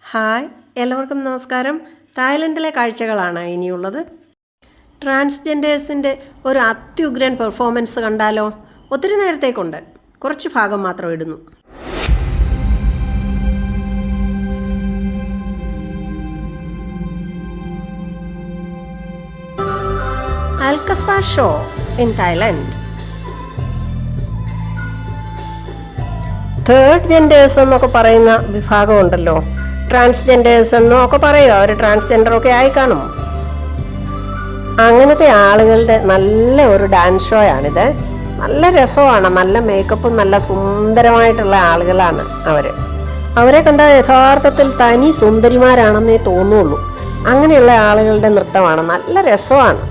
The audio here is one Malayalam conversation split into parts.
ഹായ്, എല്ലാവർക്കും നമസ്കാരം. തായ്ലൻഡിലെ കാഴ്ചകളാണ് ഇനിയുള്ളത്. ട്രാൻസ്ജെൻഡേഴ്സിൻ്റെ ഒരു അത്യുഗ്രൻ പെർഫോമൻസ് കണ്ടാലോ? ഒത്തിരി നേരത്തേക്കുണ്ട്, കുറച്ച് ഭാഗം മാത്രം ഇടുന്നു. Alcazar show in Thailand. Third genders എന്നൊക്കെ പറയുന്ന വിഭാഗമുണ്ടല്ലോ, ട്രാൻസ്ജെൻഡേഴ്സ് എന്നൊക്കെ പറയുക, അവർ ട്രാൻസ്ജെൻഡറൊക്കെ ആയി കാണും. അങ്ങനത്തെ ആളുകളുടെ നല്ല ഒരു ഡാൻസ് ഷോ ആണിത്. നല്ല രസമാണ്, നല്ല മേക്കപ്പും നല്ല സുന്ദരമായിട്ടുള്ള ആളുകളാണ് അവരെ കണ്ടാൽ യഥാർത്ഥത്തിൽ തനി സുന്ദരിമാരാണെന്നേ തോന്നുള്ളൂ. അങ്ങനെയുള്ള ആളുകളുടെ നൃത്തമാണ്, നല്ല രസമാണ്.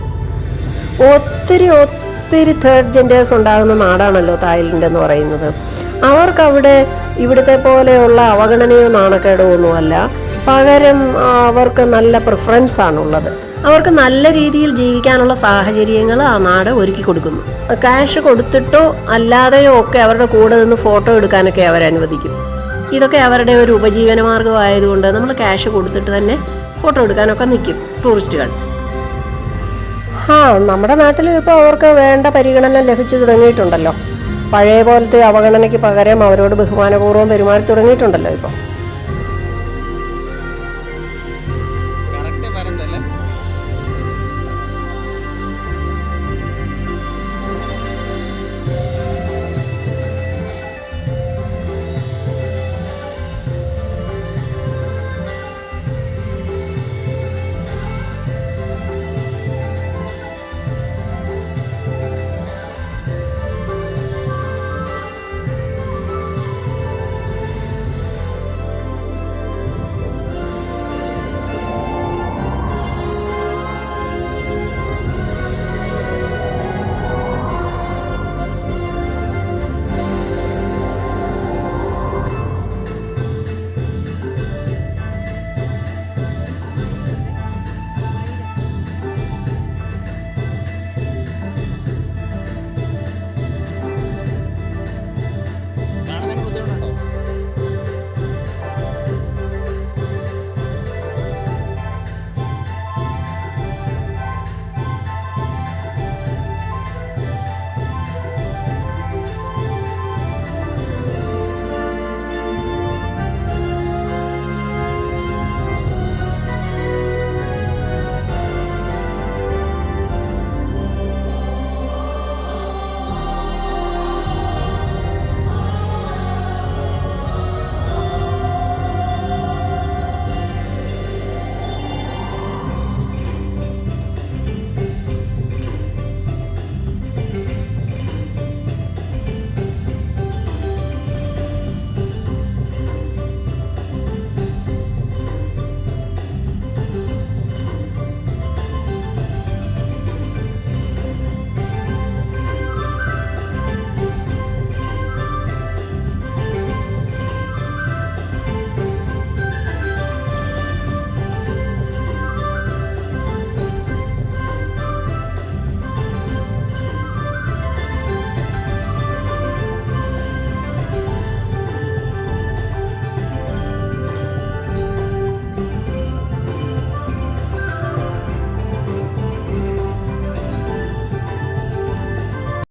ഒത്തിരി തേർഡ് ജെൻഡേഴ്സ് ഉണ്ടാകുന്ന നാടാണല്ലോ തായ്ലൻഡ് എന്ന് പറയുന്നത്. അവർക്കവിടെ ഇവിടുത്തെ പോലെയുള്ള അവഗണനയോ നാണക്കേടോ ഒന്നുമല്ല, പകരം അവർക്ക് നല്ല പ്രിഫറൻസ് ആണുള്ളത്. അവർക്ക് നല്ല രീതിയിൽ ജീവിക്കാനുള്ള സാഹചര്യങ്ങൾ ആ നാട് ഒരുക്കി കൊടുക്കുന്നു. ക്യാഷ് കൊടുത്തിട്ടോ അല്ലാതെയോ ഒക്കെ അവരുടെ കൂടെ നിന്ന് ഫോട്ടോ എടുക്കാനൊക്കെ അവരനുവദിക്കും. ഇതൊക്കെ അവരുടെ ഒരു ഉപജീവന മാർഗമായതുകൊണ്ട് നമ്മൾ ക്യാഷ് കൊടുത്തിട്ട് തന്നെ ഫോട്ടോ എടുക്കാനൊക്കെ നിൽക്കും ടൂറിസ്റ്റുകൾ. നമ്മുടെ നാട്ടിലും ഇപ്പോൾ അവർക്ക് വേണ്ട പരിഗണന ലഭിച്ചു തുടങ്ങിയിട്ടുണ്ടല്ലോ. പഴയ പോലത്തെ അവഗണനയ്ക്ക് പകരം അവരോട് ബഹുമാനപൂർവ്വം പെരുമാറി തുടങ്ങിയിട്ടുണ്ടല്ലോ ഇപ്പോൾ.